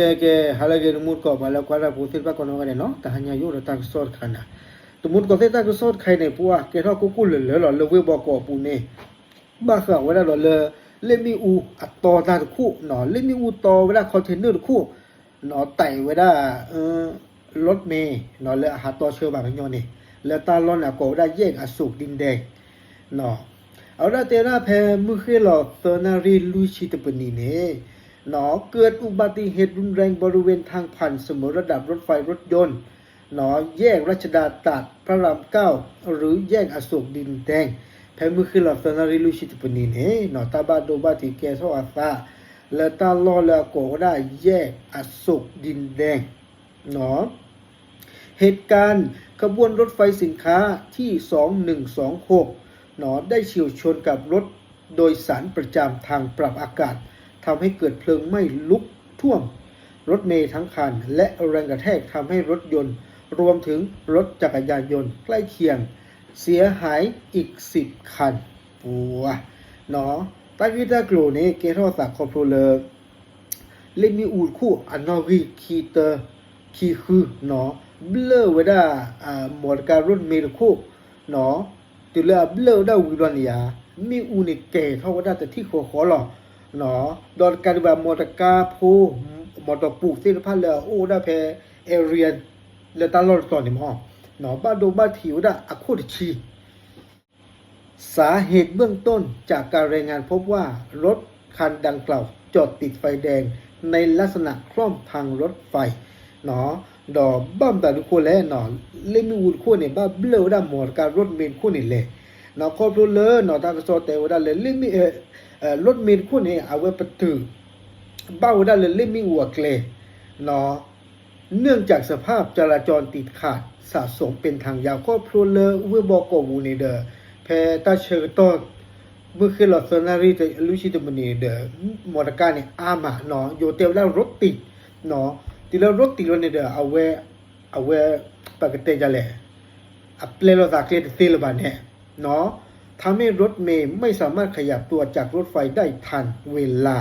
halage mut ko bala kwara putil pa kono gane no ta hanya yo ta sort khana to mut ko ta ko sort khai ne puwa ke tho ku ku le lo le we bo ko pu ne ba kha wala lo le mi u to ta ku no le mi u to wala container ku no tai walaรถเมย์เนาะเลยหาตัวเชื่อบางอย่างนี่แล้วตาล้อนอ่ะก็ได้แยกอสุกดินแดงเนาะเอาละเตระแพมือขึ้นหลอกเตนารีลุยชิตปนีเนี่ยเนาะเกิดอุบัติเหตุรุนแรงบริเวณทางผ่านเสมอระดับรถไฟรถยนต์เนาะแยกรัชดาตัดพระรามเก้าหรือแยกอโศกดินแดงแพมือขึ้นหลอกเตนารีลุยชิตปนีเนี่ยเนาะตาบาโดบาติแกโซอาซาแล้วตาล้อแล้วก็ได้แยกอโศกดินแดงเนาะเหตุการณ์ขบวนรถไฟสินค้าที่2126หนอได้เฉี่ยวชนกับรถโดยสารประจำทางปรับอากาศทำให้เกิดเพลิงไหม้ลุกท่วมรถเมล์ทั้งคันและแรงกระแทกทำให้รถยนต์รวมถึงรถจักรยานยนต์ใกล้เคียงเสียหายอีก10คันปัวหนอตากิตากโลเนเกทอสักคอโพเลเลมีอูดคู่อนนอรีคีเตอร์คีคือหนอเบลอเวดาหมดการรุ่นเมลคู่เนาะตุลาเบลอได้วิรันยามีอูนิเกเท่าว่าแต่ที่ขอหรอเนาะดอนการแบบหมดการโพหมดปลูกเส้นพันเลยโอ้ได้แพเอเรียนเลตาลอดก่อนนี่มั้งเนาะบ้านดูบ้านถิวได้อคุดชีสาเหตุเบื้องต้นจากการรายงานพบว่ารถคันดังกล่าวจอดติดไฟแดงในลักษณะคล่อมทางรถไฟเนาะดอบัมตาลุโคแลเนาะเลมีอูดโคเนี่ยบ้าเบลอได้หมดการรถเมล์โคนี่เลยเนาะครอบครัวเลยเนาะตากระสอบแต่ว่าได้เลยเลมีรถเมล์โคเนี่ยเอาไว้ประตูบ้าว่าได้เลยเลมีอูดเกลเนาะเนื่องจากสภาพจราจรติดขัดสะสมเป็นทางยาวครอบครัวเลยเวบอกกวูนี่เด้อแพตาเชอร์ตอนเมื่อคืนหลอดโซนารีจะลุชิตมันนี่เด้อมอเตอร์การเนี่ยอามาเนาะโยเตลแล้วรถติดเนาะทีละรถติดแล้วเนี่ยเด้อเอาไว้ปกติจะเลยอัปเลโลซาเคลติลบานเนี่ยเนาะทำให้รถเมล์ไม่สามารถขยับตัวจากรถไฟได้ทันเวลา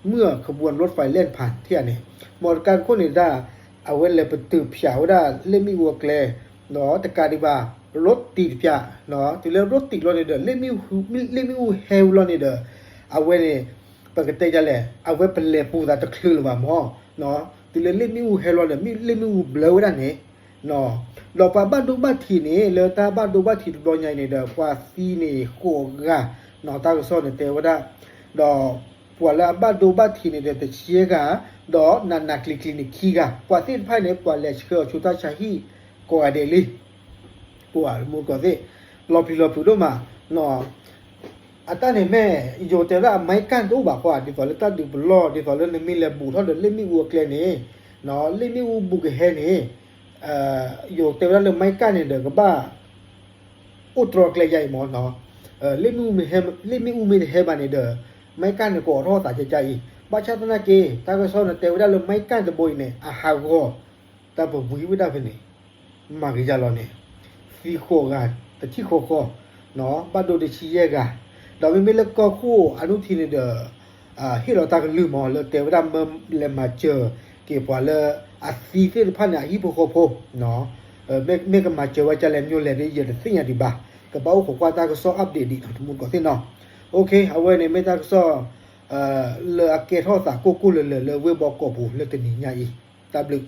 เมื่อขบวนรถไฟเล่นผ่านที่อันนี้หมดการคนนี้ได้เอาไว้เลยประตูเพียวได้เล่นมีวัวเกลเนาะแต่การที่ว่ารถติดเพียเนาะทีละรถติดแล้วเนี่ยเด้อเล่นมีเฮลแล้วเนี่ยเด้อเอาไว้เนี่ยปกติจะเลยเอาไว้เป็นเลปูตาตะคลื่นว่าหม้อเนาะทีละเล่นมีอูเฮลเนี่ยมีเล่นมีอูเบลอได้เนี่ยเนาะเราไปบ้านดูบ้านทีนี่เลยตาบ้านดูบ้านทีตัวใหญ่เนี่ยเด้อกว่าซีนี่โคกะเนาะตาก็สอนเนี่ยแต่ว่าได้ดอกปวดละบ้านดูบ้านทีนี่เด้อแต่เชียกะดอกนักคลินิกขี้กะกว่าที่ภายในปวดแลเชื่อชุดตาชาฮีกว่าเดลี่ปวดมูก็สิรอพิโดมาเนาะอัตาเนี่ยแม่โยเตระไม่กันตัวบ่ากว่าดิฟอลตัดดิบลอดิฟอลเนี่ยมีเลบูเท่าเดิมเล่นมีวัวเกลเนี่ยเนาะเล่นมีวัวบุกเฮเนี่ยโยเตระเนี่ยไม่กันเนี่ยเด้อก็บ้าอุตรเกลใหญ่หมดเนาะเล่นมีอูมีเฮบานเนี่ยเด้อไม่กันเนี่ยก็รอดตาใจบ้าชาตินาเกตาก็สอนเตระเนี่ยไม่กันจะบ่อยเนี่ยอาหารก็ตาบ่บุยไม่ได้เป็นเนี่ยมากิจารเนี่ยฟีโคกันแต่ที่โคเนาะบ้านดูดิชีเยกะเราไม่เลิกก็คู่อนุทินเดอที่เราตากลืมมอเลยแต่ว่าดำเลมาเจอเกี่ยวกับเลยซีที่พันธุ์ฮิปโปโคเนาะไม่ก็มาเจอว่าจะเล่นอยู่เล่นได้เยอะสิ่งอย่างดีบ้าก็บอกของว่าตากซ้ออัปเดตดีทั้งหมดก็ที่เนาะโอเคเอาไว้ในไม่ตากซ้อเลยเกทอสากูเลยเว็บบอกกูเลยตัวนี้ใหญ่ตาบลึก